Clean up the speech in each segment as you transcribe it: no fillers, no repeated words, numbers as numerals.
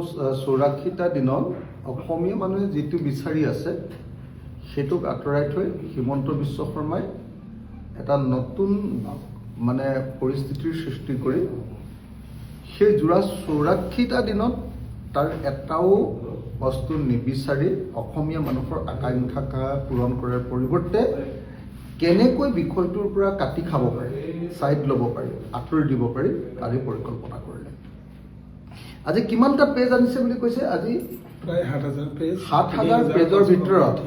84টা দিনত অসমীয়া মানুহে যেটো বিচাৰি আছে সেটোক আঁতৰাই থৈ হিমন্ত বিশ্ব শৰ্মাই এটা নতুন মানে পৰিস্থিতিৰ সৃষ্টি কৰি সেই জোৰা 84টা দিনত তাৰ এটাও বস্তু নিবিচাৰি অসমীয়া মানুহৰ আকাংক্ষা পূৰণ কৰাৰ পৰিৱৰ্তে কেনেকৈ বিষয়টোৰ পৰা কাটি খাব পাৰি, সাইড ল'ব পাৰি, আঁতৰি দিব পাৰি তাৰে পৰিকল্পনা কৰিলে। আজি কিমানটা পেজ আনিছে বুলি কৈছে? আজি প্ৰায় ৭,০০০ পেজ, ৭,০০০ পেজৰ ভিতৰত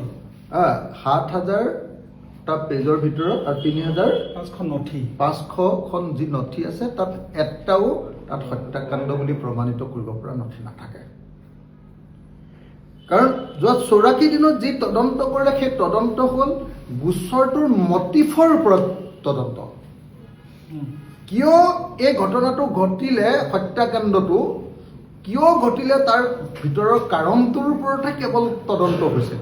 ৭,০০০টা পেজৰ ভিতৰত আৰু ৩,৫০০ নথি, ৫০০খন যি নথি আছে তাত এটাও তাত হত্যাকাণ্ড বুলি প্ৰমাণিত কৰিব পৰা নথি নাথাকে। কাৰণ যোৱা ৮৪ দিনত যি তদন্ত কৰিলে সেই তদন্ত হ'ল গোচৰটোৰ মটিফৰ ওপৰত তদন্ত। কিয় এই ঘটনাটো ঘটিলে, হত্যাকাণ্ডটো কিয় ঘটিলে তাৰ ভিতৰৰ কাৰণটোৰ ওপৰতহে কেৱল তদন্ত হৈছে,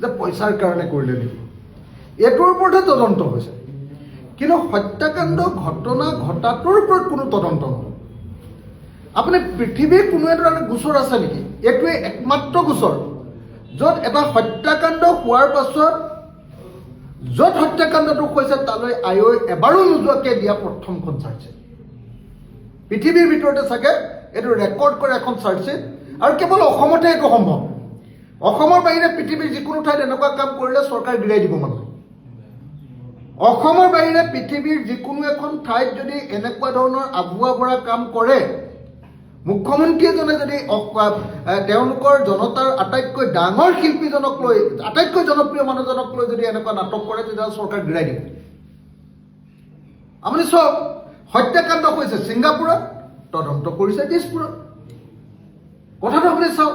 যে পইচাৰ কাৰণে কৰিলে নেকি, এইটোৰ ওপৰতহে তদন্ত হৈছে। কিন্তু হত্যাকাণ্ড ঘটনা ঘটাটোৰ ওপৰত কোনো তদন্ত নহয়। আপুনি পৃথিৱীৰ কোনো এটা গোচৰ আছে নেকি? এইটোৱে একমাত্ৰ গোচৰ য'ত এটা হত্যাকাণ্ড হোৱাৰ পাছত য'ত হত্যাকাণ্ডটো হৈছে তালৈ আয়ৈ এবাৰো নোযোৱাকৈ দিয়া প্ৰথমখন চাৰ্জশ্বিট। পৃথিৱীৰ ভিতৰতে চাগে এইটো ৰেকৰ্ড কৰে এখন চাৰ্জশ্বিট, আৰু কেৱল অসমতে এইটো সম্ভৱ। অসমৰ বাহিৰে পৃথিৱীৰ যিকোনো ঠাইত এনেকুৱা কাম কৰিলে চৰকাৰে গিৰাই দিব মানুহ। অসমৰ বাহিৰে পৃথিৱীৰ যিকোনো এখন ঠাইত যদি এনেকুৱা ধৰণৰ আভুৱা ভৰা কাম কৰে, মুখ্যমন্ত্ৰী এজনে যদি তেওঁলোকৰ জনতাৰ আটাইতকৈ ডাঙৰ শিল্পীজনক লৈ, আটাইতকৈ জনপ্ৰিয় মানুহজনক লৈ যদি এনেকুৱা নাটক কৰে, তেতিয়াহ'লে চৰকাৰ গিৰাই দিব। আপুনি চাওক, হত্যাকাণ্ড হৈছে ছিংগাপুৰত, তদন্ত কৰিছে দিছপুৰত। কথাটো আপুনি চাওক,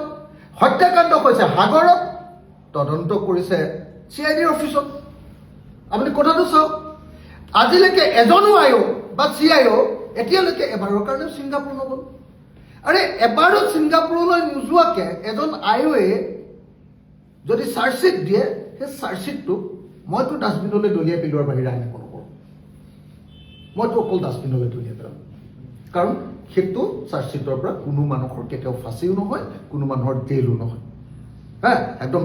হত্যাকাণ্ড হৈছে সাগৰত, তদন্ত কৰিছে CID অফিচত। আপুনি কথাটো চাওক, আজিলৈকে এজনো আয়ো বা CIO এতিয়ালৈকে এবাৰৰ কাৰণে ছিংগাপুৰ নগ'ল। আৰে এবাৰো ছিংগাপুৰলৈ নোযোৱাকৈ এজন আয়ুৱে যদি চাৰ্জশ্বিট দিয়ে, সেই চাৰ্জশ্বিটটো মইতো ডাষ্টবিনলৈ দলিয়াই পেলোৱাৰ বাহিৰে আন একো নকৰোঁ। মইতো অকল ডাষ্টবিনলৈ দলিয়াই পেলাম, কাৰণ সেইটো চাৰ্জশ্বিটৰ পৰা কোনো মানুহৰ কেতিয়াও ফাঁচিও নহয়, কোনো মানুহৰ জেইলো নহয়। একদম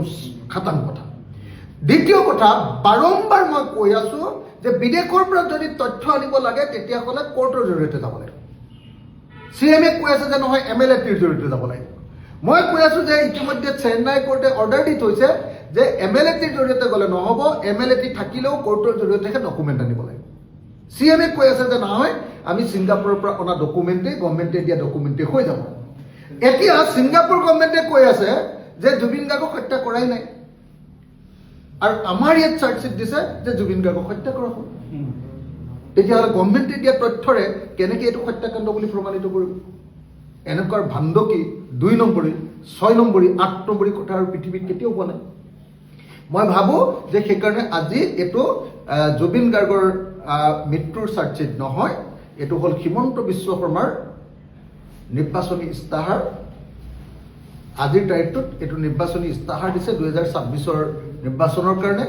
খাটাং কথা। দ্বিতীয় কথা, বাৰম্বাৰ মই কৈ আছো যে বিদেশৰ পৰা যদি তথ্য আনিব লাগে তেতিয়াহ'লে কোৰ্টৰ জৰিয়তে যাব লাগে। CMA কৈ আছে যে নহয় MLATৰ জৰিয়তে যাব লাগে। মই কৈ আছো যে ইতিমধ্যে চেন্নাই কোৰ্টে অৰ্ডাৰ দি থৈছে যে MLATৰ জৰিয়তে গ'লে নহ'ব, MLAT থাকিলেও কোৰ্টৰ জৰিয়তেহে ডকুমেণ্ট আনিব লাগে। CMA কৈ আছে যে নহয়, আমি ছিংগাপুৰৰ পৰা অনা ডকুমেণ্টেই, গভৰ্ণমেণ্টে দিয়া ডকুমেণ্টেই হৈ যাব। এতিয়া ছিংগাপুৰ গভৰ্ণমেণ্টে কৈ আছে যে জুবিন গাৰ্গক হত্যা কৰাই নাই, আৰু আমাৰ ইয়াত চাৰ্জশ্বিট দিছে যে জুবিন গাৰ্গক হত্যা কৰা হ'ল। তেতিয়াহ'লে গভৰ্ণমেণ্টে দিয়া তথ্যৰে কেনেকৈ এইটো হত্যাকাণ্ড বুলি প্ৰমাণিত কৰিব? এনেকুৱা ভাণ্ডকি ২ নম্বৰী, ৬ নম্বৰী, ৮ নম্বৰী কথা আৰু পৃথিৱীত কেতিয়াও পোৱা নাই। মই ভাবোঁ যে সেইকাৰণে আজি এইটো জুবিন গাৰ্গৰ মৃত্যুৰ চাৰ্জশ্বিট নহয়, এইটো হ'ল হিমন্ত বিশ্ব শৰ্মাৰ নিৰ্বাচনী ইস্তাহাৰ। আজিৰ তাৰিখটোত এইটো নিৰ্বাচনী ইস্তাহাৰ দিছে ২০২৬ৰ নিৰ্বাচনৰ কাৰণে।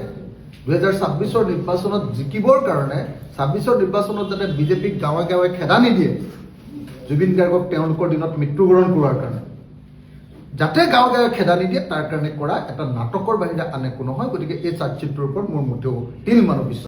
২০২৬ৰ নিৰ্বাচনত জিকিবৰ কাৰণে, ২৬ৰ নিৰ্বাচনত যাতে বিজেপিক গাঁৱে গাঁৱে খেদা নিদিয়ে, জুবিন গাৰ্গক তেওঁলোকৰ দিনত মৃত্যুবৰণ কৰোৱাৰ কাৰণে, যাতে গাঁৱে গাঁৱে খেদা নিদিয়ে তাৰ কাৰণে কৰা এটা নাটকৰ বাহিৰে আন একো নহয়। গতিকে এই চাৰ্জশ্বিটটোৰ ওপৰত মোৰ মুঠেও তিলমানো বিশ্বাস